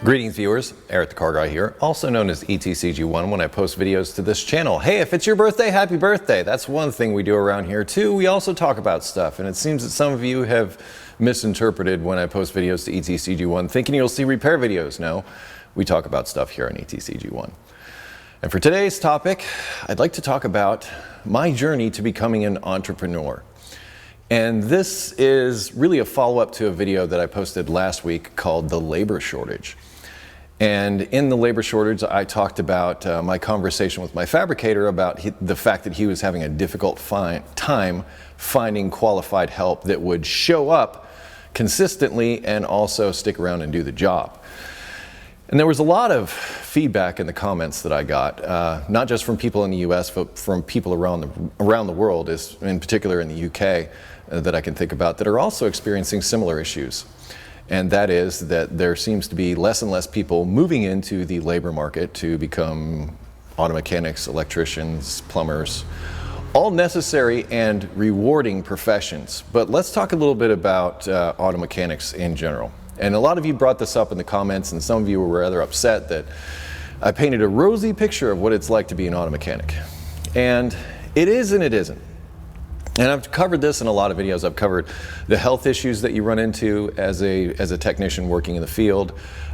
Greetings viewers, Eric the Car Guy here, also known as ETCG1 when I post videos to this channel. Hey, if it's your birthday, happy birthday. That's one thing we do around here too. We also talk about stuff, and it seems that some of you have misinterpreted when I post videos to ETCG1 thinking you'll see repair videos. No, we talk about stuff here on ETCG1. And for today's topic, I'd like to talk about my journey to becoming an entrepreneur. And this is really a follow-up to a video that I posted last week called The Labor Shortage. And in the labor shortage, I talked about my conversation with my fabricator about the fact that he was having a difficult time finding qualified help that would show up consistently and also stick around and do the job. And there was a lot of feedback in the comments that I got, not just from people in the US, but from people around the world, in particular in the UK, that I can think about, that are also experiencing similar issues. And that is that there seems to be less and less people moving into the labor market to become auto mechanics, electricians, plumbers, all necessary and rewarding professions. But let's talk a little bit about auto mechanics in general. And a lot of you brought this up in the comments, and some of you were rather upset that I painted a rosy picture of what it's like to be an auto mechanic. And it is and it isn't. And I've covered this in a lot of videos. I've covered the health issues that you run into as a technician working in the field.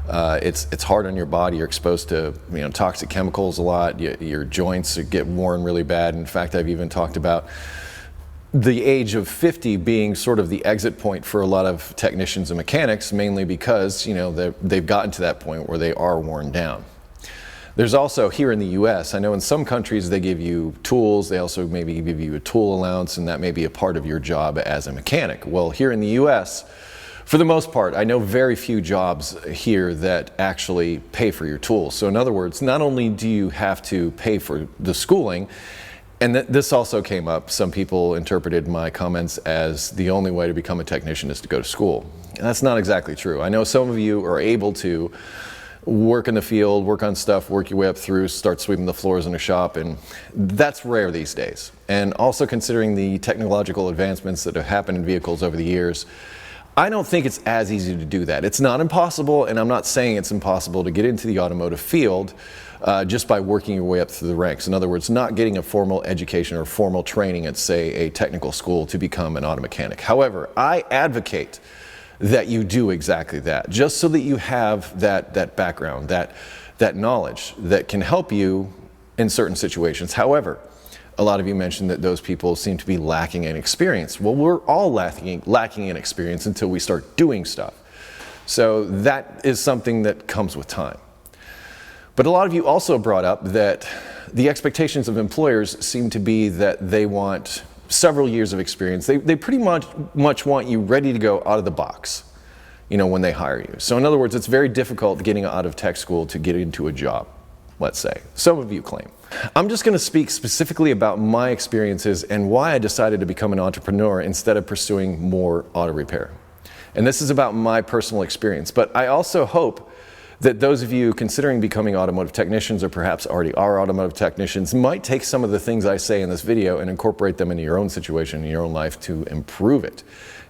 It's hard on your body. You're exposed to toxic chemicals a lot. Your joints get worn really bad. In fact, I've even talked about the age of 50 being sort of the exit point for a lot of technicians and mechanics, mainly because they've gotten to that point where they are worn down. There's also, here in the US, I know in some countries they give you tools, they also maybe give you a tool allowance, and that may be a part of your job as a mechanic. Well, here in the US, for the most part, I know very few jobs here that actually pay for your tools. So in other words, not only do you have to pay for the schooling, and this also came up, some people interpreted my comments as the only way to become a technician is to go to school. And that's not exactly true. I know some of you are able to work in the field, work on stuff, work your way up through, start sweeping the floors in a shop, and that's rare these days. And also considering the technological advancements that have happened in vehicles over the years, I don't think it's as easy to do that. It's not impossible, and I'm not saying it's impossible to get into the automotive field just by working your way up through the ranks. In other words, not getting a formal education or formal training at, say, a technical school to become an auto mechanic. However, I advocate that you do exactly that, just so that you have that background, that knowledge that can help you in certain situations. However, a lot of you mentioned that those people seem to be lacking in experience. Well, we're all lacking in experience until we start doing stuff. So that is something that comes with time. But a lot of you also brought up that the expectations of employers seem to be that they want several years of experience. They pretty much want you ready to go out of the box, when they hire you. So in other words, it's very difficult getting out of tech school to get into a job, let's say. Some of you claim. I'm just going to speak specifically about my experiences and why I decided to become an entrepreneur instead of pursuing more auto repair. And this is about my personal experience, but I also hope that those of you considering becoming automotive technicians, or perhaps already are automotive technicians, might take some of the things I say in this video and incorporate them into your own situation, in your own life, to improve it.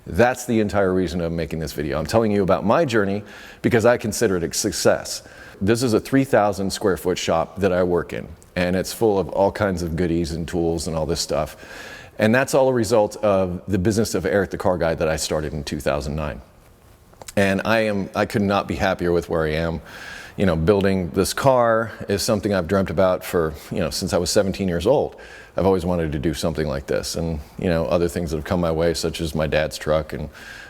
That's the entire reason of making this video. I'm telling you about my journey because I consider it a success. This is a 3,000 square foot shop that I work in, and it's full of all kinds of goodies and tools and all this stuff. And that's all a result of the business of Eric the Car Guy that I started in 2009. And I could not be happier with where I am. Building this car is something I've dreamt about for, since I was 17 years old. I've always wanted to do something like this, and, other things that have come my way, such as my dad's truck, and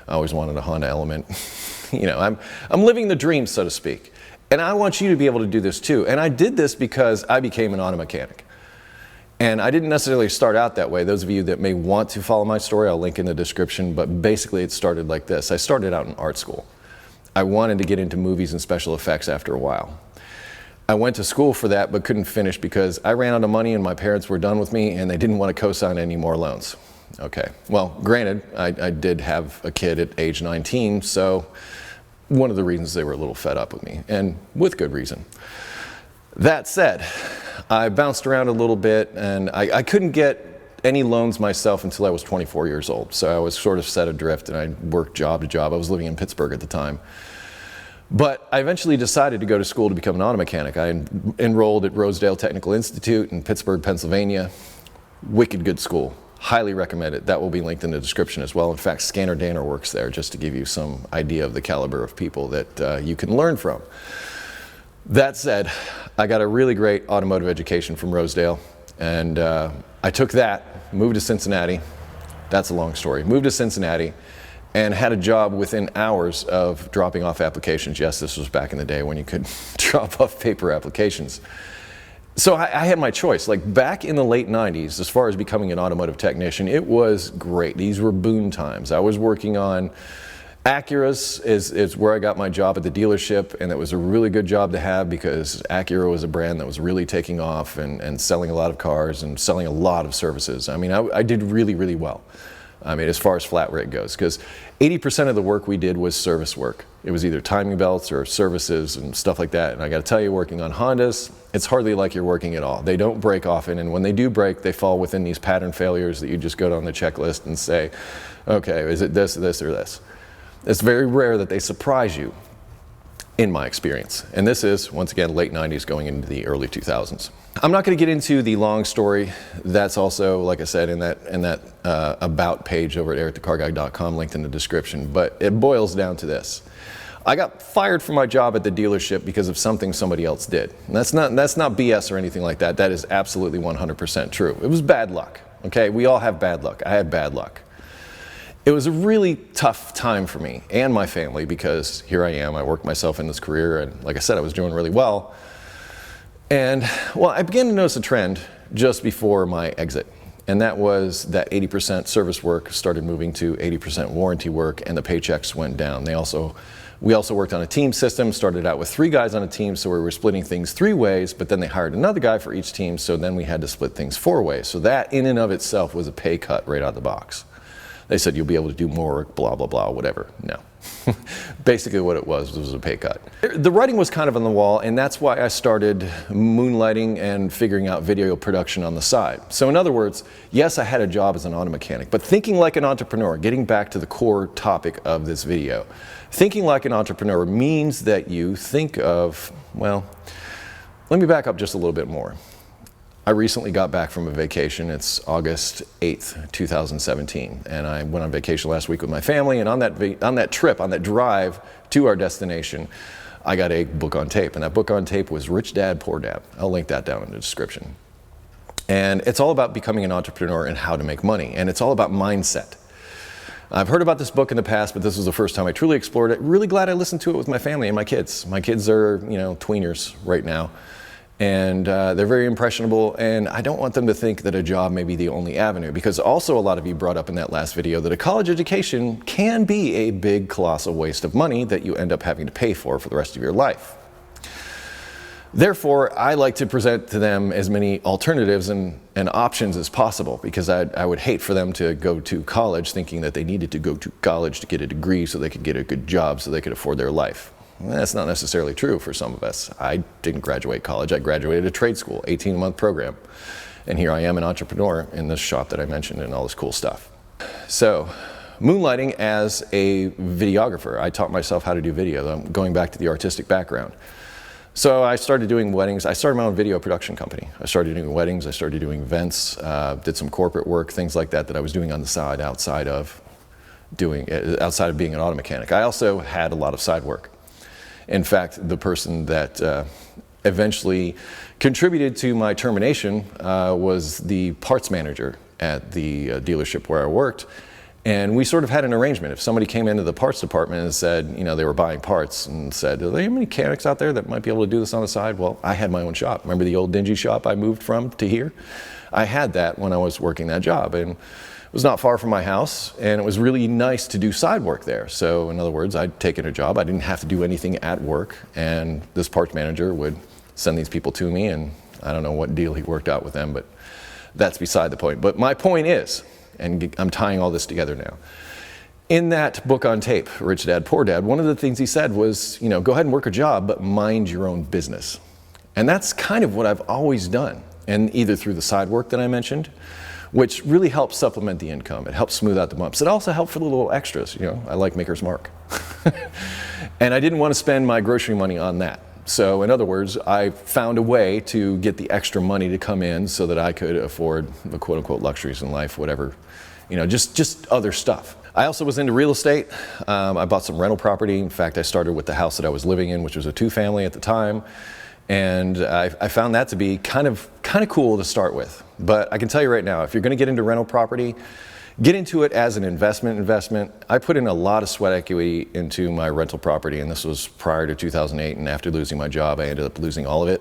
I always wanted a Honda Element. I'm living the dream, so to speak. And I want you to be able to do this too. And I did this because I became an auto mechanic. And I didn't necessarily start out that way. Those of you that may want to follow my story, I'll link in the description, but basically it started like this. I started out in art school. I wanted to get into movies and special effects after a while. I went to school for that, but couldn't finish because I ran out of money and my parents were done with me and they didn't want to co-sign any more loans. Okay, well, granted, I did have a kid at age 19, so one of the reasons they were a little fed up with me, and with good reason. That said, I bounced around a little bit, and I couldn't get any loans myself until I was 24 years old. So I was sort of set adrift, and I worked job to job. I was living in Pittsburgh at the time. But I eventually decided to go to school to become an auto mechanic. I enrolled at Rosedale Technical Institute in Pittsburgh, Pennsylvania. Wicked good school. Highly recommend it. That will be linked in the description as well. In fact, Scanner Danner works there, just to give you some idea of the caliber of people that you can learn from. That said, I got a really great automotive education from Rosedale, and I took that, moved to Cincinnati. That's a long story. Moved to Cincinnati and had a job within hours of dropping off applications. Yes, this was back in the day when you could drop off paper applications. So I had my choice. Like back in the late 90s, as far as becoming an automotive technician, it was great. These were boon times. I was working on Acuras is where I got my job at the dealership, and it was a really good job to have because Acura was a brand that was really taking off and selling a lot of cars and selling a lot of services. I mean, I did really, really well. I mean, as far as flat rate goes, because 80% of the work we did was service work. It was either timing belts or services and stuff like that. And I got to tell you, working on Hondas, it's hardly like you're working at all. They don't break often, and when they do break, they fall within these pattern failures that you just go down the checklist and say, okay, is it this, this, or this? It's very rare that they surprise you, in my experience. And this is, once again, late 90s going into the early 2000s. I'm not going to get into the long story. That's also, like I said, in that about page over at ericthecarguy.com, linked in the description. But it boils down to this. I got fired from my job at the dealership because of something somebody else did. And that's not BS or anything like that. That is absolutely 100% true. It was bad luck. Okay, we all have bad luck. I had bad luck. It was a really tough time for me and my family because here I am, I worked myself in this career, and like I said, I was doing really well. And well, I began to notice a trend just before my exit, and that was that 80% service work started moving to 80% warranty work, and the paychecks went down. We also worked on a team system, started out with 3 guys on a team, so we were splitting things 3 ways, but then they hired another guy for each team, so then we had to split things 4 ways. So that in and of itself was a pay cut right out of the box. They said you'll be able to do more, blah, blah, blah, whatever. No. Basically what it was a pay cut. The writing was kind of on the wall, and that's why I started moonlighting and figuring out video production on the side. So in other words, yes, I had a job as an auto mechanic, but thinking like an entrepreneur, getting back to the core topic of this video, thinking like an entrepreneur means that you think of, well, let me back up just a little bit more. I recently got back from a vacation. It's August 8th, 2017, and I went on vacation last week with my family, and on that trip, on that drive to our destination, I got a book on tape, and that book on tape was Rich Dad, Poor Dad. I'll link that down in the description. And it's all about becoming an entrepreneur and how to make money, and it's all about mindset. I've heard about this book in the past, but this was the first time I truly explored it. Really glad I listened to it with my family and my kids. My kids are, tweeners right now. And they're very impressionable, and I don't want them to think that a job may be the only avenue, because also a lot of you brought up in that last video that a college education can be a big, colossal waste of money that you end up having to pay for the rest of your life. Therefore, I like to present to them as many alternatives and options as possible, because I would hate for them to go to college thinking that they needed to go to college to get a degree so they could get a good job so they could afford their life. That's not necessarily true for some of us. I didn't graduate college. I graduated a trade school, 18-month program. And here I am, an entrepreneur in this shop that I mentioned and all this cool stuff. So, moonlighting as a videographer. I taught myself how to do video. I'm going back to the artistic background. So I started doing weddings. I started my own video production company. I started doing weddings. I started doing events, did some corporate work, things like that I was doing on the side outside of being an auto mechanic. I also had a lot of side work. In fact, the person that eventually contributed to my termination was the parts manager at the dealership where I worked. And we sort of had an arrangement. If somebody came into the parts department and said, they were buying parts and said, are there any mechanics out there that might be able to do this on the side? Well, I had my own shop. Remember the old dingy shop I moved from to here? I had that when I was working that job. And it was not far from my house, and it was really nice to do side work there. So in other words, I'd taken a job. I didn't have to do anything at work, and this parts manager would send these people to me, and I don't know what deal he worked out with them, but that's beside the point. But my point is, and I'm tying all this together now, in that book on tape, Rich Dad, Poor Dad, one of the things he said was, go ahead and work a job, but mind your own business. And that's kind of what I've always done, and either through the side work that I mentioned, which really helps supplement the income. It helps smooth out the bumps. It also helps for the little extras. I like Maker's Mark. And I didn't want to spend my grocery money on that. So in other words, I found a way to get the extra money to come in so that I could afford the quote unquote luxuries in life, whatever, just other stuff. I also was into real estate. I bought some rental property. In fact, I started with the house that I was living in, which was a 2-family at the time. And I found that to be kind of cool to start with. But I can tell you right now, if you're going to get into rental property, get into it as an investment. I put in a lot of sweat equity into my rental property, and this was prior to 2008, and after losing my job, I ended up losing all of it,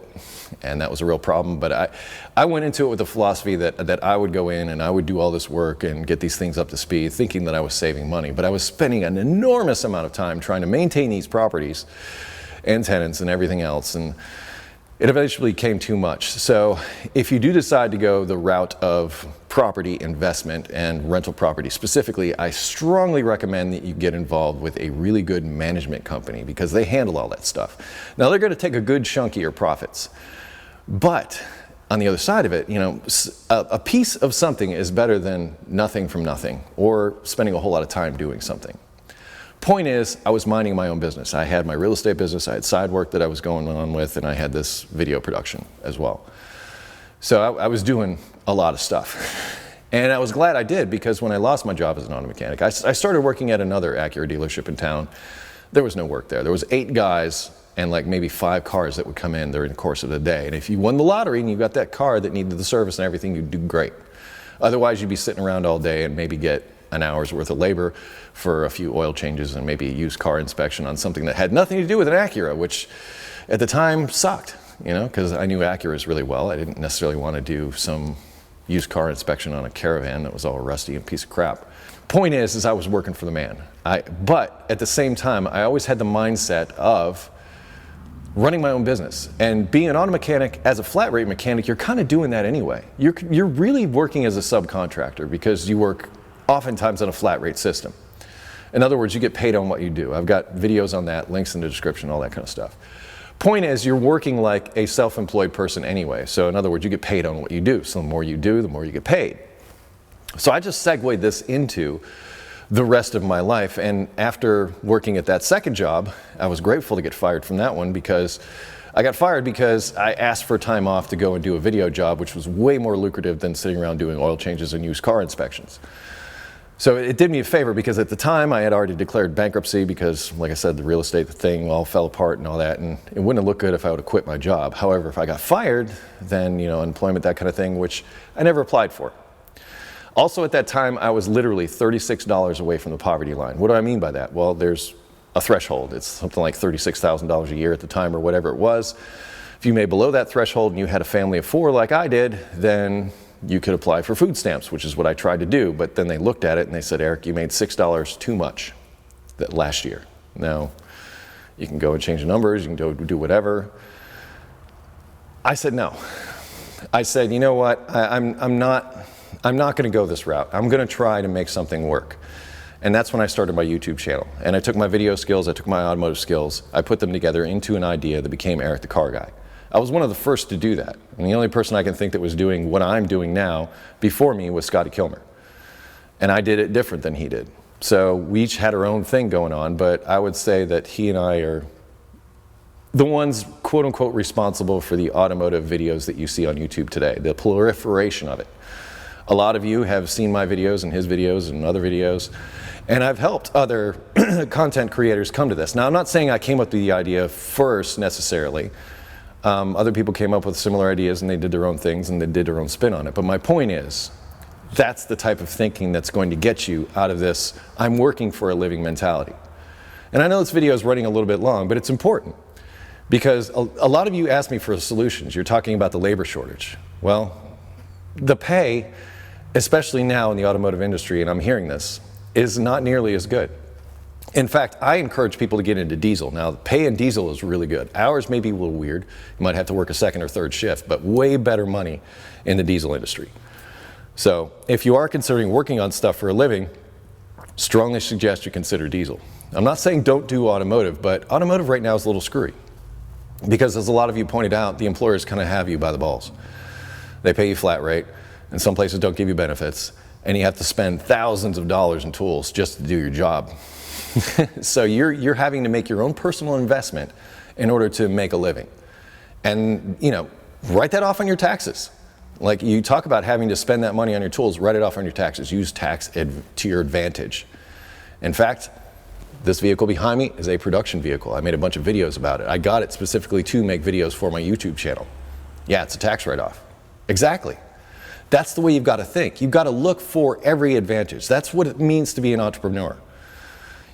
and that was a real problem. But I went into it with the philosophy that I would go in and I would do all this work and get these things up to speed, thinking that I was saving money. But I was spending an enormous amount of time trying to maintain these properties and tenants and everything else, and it eventually became too much. So if you do decide to go the route of property investment and rental property specifically, I strongly recommend that you get involved with a really good management company because they handle all that stuff. Now they're going to take a good chunk of your profits, but on the other side of it, a piece of something is better than nothing from nothing or spending a whole lot of time doing something. Point is, I was minding my own business. I had my real estate business, I had side work that I was going on with, and I had this video production as well. So I was doing a lot of stuff. And I was glad I did, because when I lost my job as an auto mechanic, I started working at another Acura dealership in town. There was no work there. There was 8 guys and like maybe 5 cars that would come in during the course of the day. And if you won the lottery and you got that car that needed the service and everything, you'd do great. Otherwise, you'd be sitting around all day and maybe get an hour's worth of labor for a few oil changes and maybe a used car inspection on something that had nothing to do with an Acura, which at the time sucked, because I knew Acuras really well. I didn't necessarily want to do some used car inspection on a Caravan that was all rusty and a piece of crap. Point is I was working for the man. But at the same time, I always had the mindset of running my own business. And being an auto mechanic, as a flat rate mechanic, you're kind of doing that anyway. You're really working as a subcontractor because you work oftentimes on a flat rate system. In other words, you get paid on what you do. I've got videos on that, links in the description, all that kind of stuff. Point is, you're working like a self-employed person anyway. So in other words, you get paid on what you do. So the more you do, the more you get paid. So I just segued this into the rest of my life. And after working at that second job, I was grateful to get fired from that one, because I got fired because I asked for time off to go and do a video job, which was way more lucrative than sitting around doing oil changes and used car inspections. So it did me a favor, because at the time I had already declared bankruptcy because, like I said, the real estate thing all fell apart and all that, and it wouldn't have looked good if I would have quit my job. However, if I got fired, then, unemployment, that kind of thing, which I never applied for. Also at that time, I was literally $36 away from the poverty line. What do I mean by that? Well, there's a threshold. It's something like $36,000 a year at the time, or whatever it was. If you made below that threshold and you had a family of 4 like I did, then you could apply for food stamps, which is what I tried to do. But then they looked at it and they said, Eric, you made $6 too much that last year. Now, you can go and change the numbers, you can go do whatever. I said no. I said, you know what, I'm not going to go this route. I'm going to try to make something work. And that's when I started my YouTube channel. And I took my video skills, I took my automotive skills, I put them together into an idea that became Eric the Car Guy. I was one of the first to do that. And the only person I can think that was doing what I'm doing now before me was Scotty Kilmer. And I did it different than he did. So we each had our own thing going on, but I would say that he and I are the ones, quote unquote, responsible for the automotive videos that you see on YouTube today, the proliferation of it. A lot of you have seen my videos and his videos and other videos, and I've helped other content creators come to this. Now, I'm not saying I came up with the idea first necessarily. Other people came up with similar ideas and they did their own things and they did their own spin on it. But my point is, that's the type of thinking that's going to get you out of this I'm working for a living mentality. And I know this video is running a little bit long, but it's important because a lot of you ask me for solutions. You're talking about the labor shortage. Well, the pay, especially now in the automotive industry, and I'm hearing this, is not nearly as good. In fact, I encourage people to get into diesel. Now, the pay in diesel is really good. Hours may be a little weird. You might have to work a second or third shift, but way better money in the diesel industry. So if you are considering working on stuff for a living, strongly suggest you consider diesel. I'm not saying don't do automotive, but automotive right now is a little screwy. Because as a lot of you pointed out, the employers kind of have you by the balls. They pay you flat rate, and some places don't give you benefits, and you have to spend thousands of dollars in tools just to do your job. So you're having to make your own personal investment in order to make a living. And, write that off on your taxes. Like, you talk about having to spend that money on your tools, write it off on your taxes. Use tax to your advantage. In fact, this vehicle behind me is a production vehicle. I made a bunch of videos about it. I got it specifically to make videos for my YouTube channel. Yeah, it's a tax write-off. Exactly. That's the way you've got to think. You've got to look for every advantage. That's what it means to be an entrepreneur.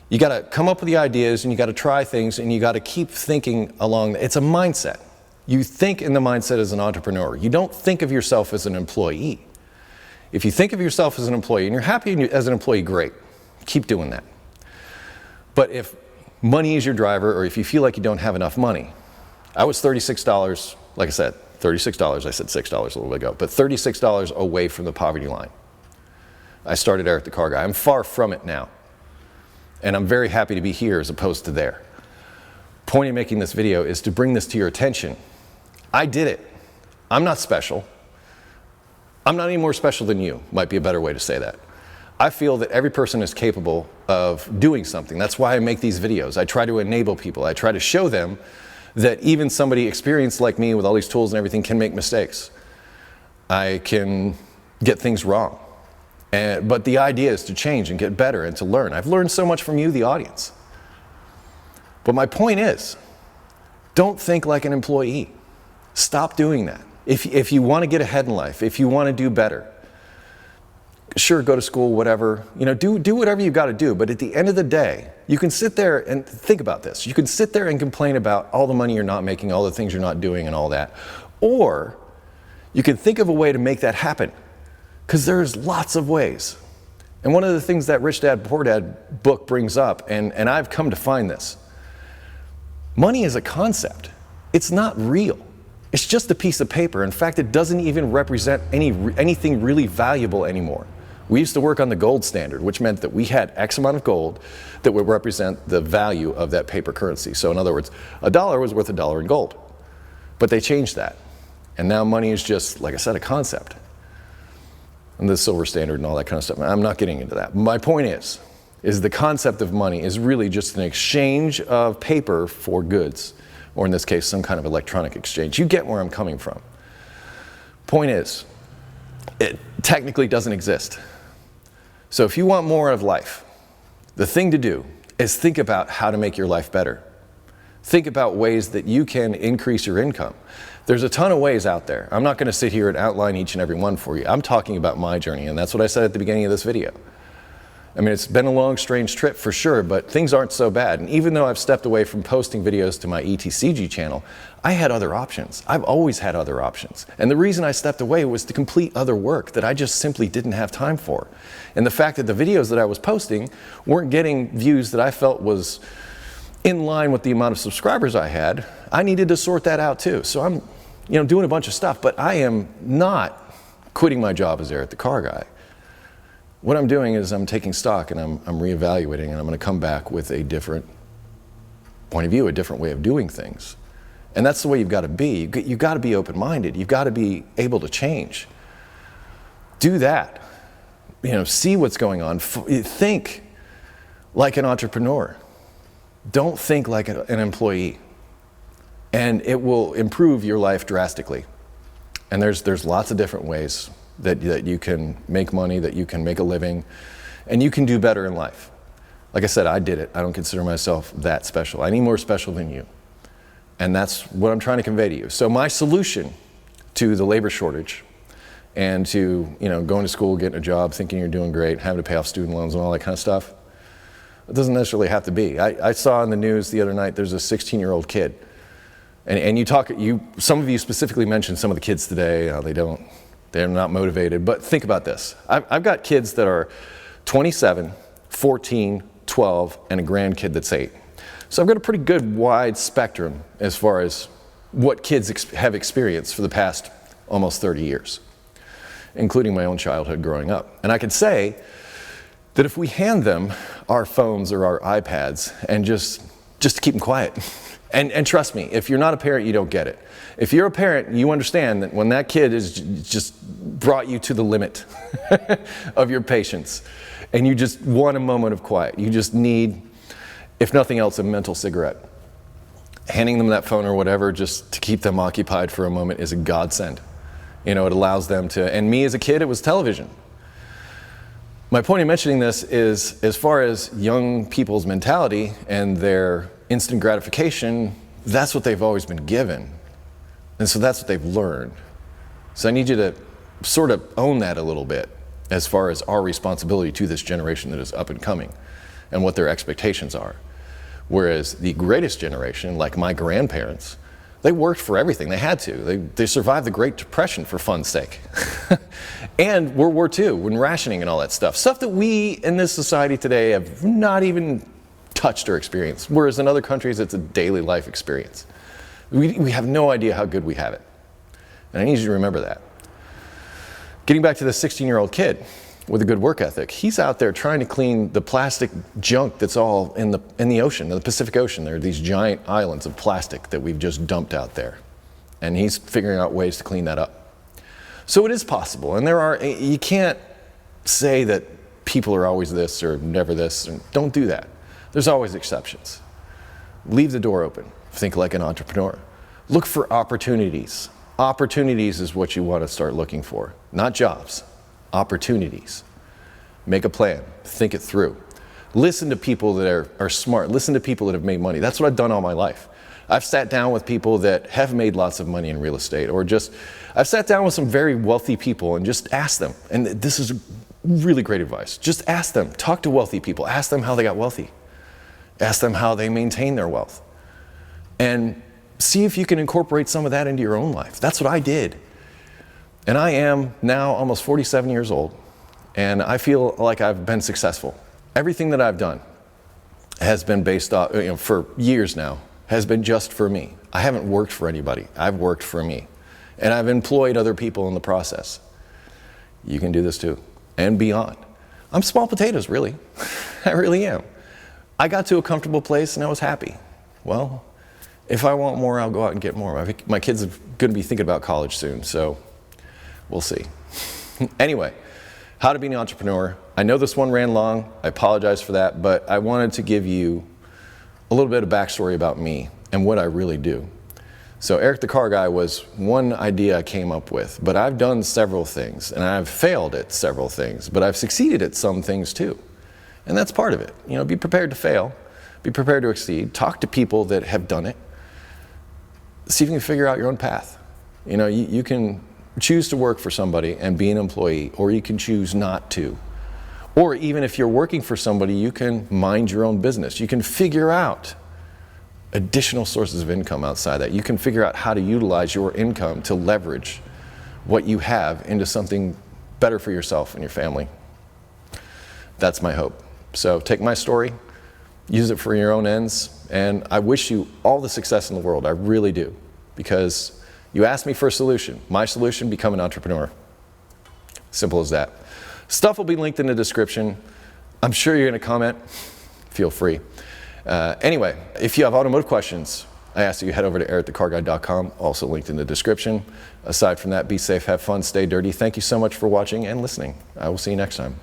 You got to come up with the ideas, and you got to try things, and you got to keep thinking along. It's a mindset. You think in the mindset as an entrepreneur. You don't think of yourself as an employee. If you think of yourself as an employee and you're happy as an employee, great. Keep doing that. But if money is your driver, or if you feel like you don't have enough money, I was $36, like I said, $36, I said $6 a little bit ago, but $36 away from the poverty line. I started Eric the Car Guy. I'm far from it now. And I'm very happy to be here as opposed to there. Point of making this video is to bring this to your attention. I did it. I'm not special. I'm not any more special than you, might be a better way to say that. I feel that every person is capable of doing something. That's why I make these videos. I try to enable people. I try to show them that even somebody experienced like me with all these tools and everything can make mistakes. I can get things wrong. But the idea is to change and get better and to learn. I've learned so much from you, the audience. But my point is, don't think like an employee. Stop doing that. If you want to get ahead in life, if you want to do better, sure, go to school, whatever, do whatever you've got to do. But at the end of the day, you can sit there and think about this. You can sit there and complain about all the money you're not making, all the things you're not doing and all that. Or you can think of a way to make that happen. Because there's lots of ways. And one of the things that Rich Dad, Poor Dad book brings up, and I've come to find this, money is a concept. It's not real. It's just a piece of paper. In fact, it doesn't even represent anything really valuable anymore. We used to work on the gold standard, which meant that we had X amount of gold that would represent the value of that paper currency. So in other words, $1 was worth $1 in gold. But they changed that. And now money is just, like I said, a concept. And the silver standard and all that kind of stuff. I'm not getting into that. My point is the concept of money is really just an exchange of paper for goods, or in this case, some kind of electronic exchange. You get where I'm coming from. Point is, it technically doesn't exist. So if you want more of life, the thing to do is think about how to make your life better. Think about ways that you can increase your income. There's a ton of ways out there. I'm not going to sit here and outline each and every one for you. I'm talking about my journey, and that's what I said at the beginning of this video. I mean, it's been a long, strange trip for sure, but things aren't so bad. And even though I've stepped away from posting videos to my ETCG channel, I had other options. I've always had other options. And the reason I stepped away was to complete other work that I just simply didn't have time for. And the fact that the videos that I was posting weren't getting views that I felt was in line with the amount of subscribers I had, I needed to sort that out too. So I'm doing a bunch of stuff, but I am not quitting my job as Eric the Car Guy. What I'm doing is I'm taking stock and I'm reevaluating, and I'm going to come back with a different point of view, a different way of doing things. And that's the way you've got to be. You've got to be open-minded. You've got to be able to change. Do that. See what's going on. Think like an entrepreneur. Don't think like an employee. And it will improve your life drastically. And there's lots of different ways that you can make money, that you can make a living, and you can do better in life. Like I said, I did it. I don't consider myself that special. I need more special than you. And that's what I'm trying to convey to you. So my solution to the labor shortage and to going to school, getting a job, thinking you're doing great, having to pay off student loans and all that kind of stuff, it doesn't necessarily have to be. I saw in the news the other night, there's a 16-year-old kid. And some of you specifically mentioned some of the kids today, they're not motivated. But think about this. I've got kids that are 27, 14, 12, and a grandkid that's 8. So I've got a pretty good wide spectrum as far as what kids have experienced for the past almost 30 years, including my own childhood growing up. And I could say that if we hand them our phones or our iPads and just keep them quiet, and trust me, if you're not a parent, you don't get it. If you're a parent, you understand that when that kid is just brought you to the limit of your patience, and you just want a moment of quiet, you just need if nothing else, a mental cigarette. Handing them that phone or whatever just to keep them occupied for a moment is a godsend. It allows them to, and me as a kid, it was television. My point in mentioning this is, as far as young people's mentality and their instant gratification, that's what they've always been given. And so that's what they've learned. So I need you to sort of own that a little bit as far as our responsibility to this generation that is up and coming and what their expectations are. Whereas the greatest generation, like my grandparents, they worked for everything. They had to. They survived the Great Depression for fun's sake. And World War II, when rationing and all that stuff. Stuff that we in this society today have not even touched or experienced. Whereas in other countries, it's a daily life experience. We have no idea how good we have it. And I need you to remember that. Getting back to the 16-year-old kid with a good work ethic, he's out there trying to clean the plastic junk that's all in the ocean, in the Pacific Ocean. There are these giant islands of plastic that we've just dumped out there. And he's figuring out ways to clean that up. So it is possible. And you can't say that people are always this or never this. And don't do that. There's always exceptions. Leave the door open. Think like an entrepreneur. Look for opportunities. Opportunities is what you want to start looking for. Not jobs. Opportunities. Make a plan. Think it through. Listen to people that are smart. Listen to people that have made money. That's what I've done all my life. I've sat down with people that have made lots of money in real estate, or I've sat down with some very wealthy people and just asked them, and this is really great advice. Just ask them. Talk to wealthy people. Ask them how they got wealthy. Ask them how they maintain their wealth. And see if you can incorporate some of that into your own life. That's what I did. And I am now almost 47 years old, and I feel like I've been successful. Everything that I've done has been based off, for years now, has been just for me. I haven't worked for anybody. I've worked for me. And I've employed other people in the process. You can do this too, and beyond. I'm small potatoes, really. I really am. I got to a comfortable place and I was happy. Well, if I want more, I'll go out and get more. My kids are going to be thinking about college soon, so we'll see. Anyway, how to be an entrepreneur. I know this one ran long. I apologize for that, but I wanted to give you a little bit of backstory about me and what I really do. So Eric the Car Guy was one idea I came up with, but I've done several things, and I've failed at several things, but I've succeeded at some things too. And that's part of it. Be prepared to fail, be prepared to exceed, talk to people that have done it, see if you can figure out your own path. You can choose to work for somebody and be an employee, or you can choose not to. Or even if you're working for somebody, you can mind your own business. You can figure out additional sources of income outside that. You can figure out how to utilize your income to leverage what you have into something better for yourself and your family. That's my hope. So take my story, use it for your own ends, and I wish you all the success in the world. I really do. Because you asked me for a solution. My solution, become an entrepreneur. Simple as that. Stuff will be linked in the description. I'm sure you're going to comment. Feel free. Anyway, if you have automotive questions, I ask that you head over to ericthecarguy.com, also linked in the description. Aside from that, be safe, have fun, stay dirty. Thank you so much for watching and listening. I will see you next time.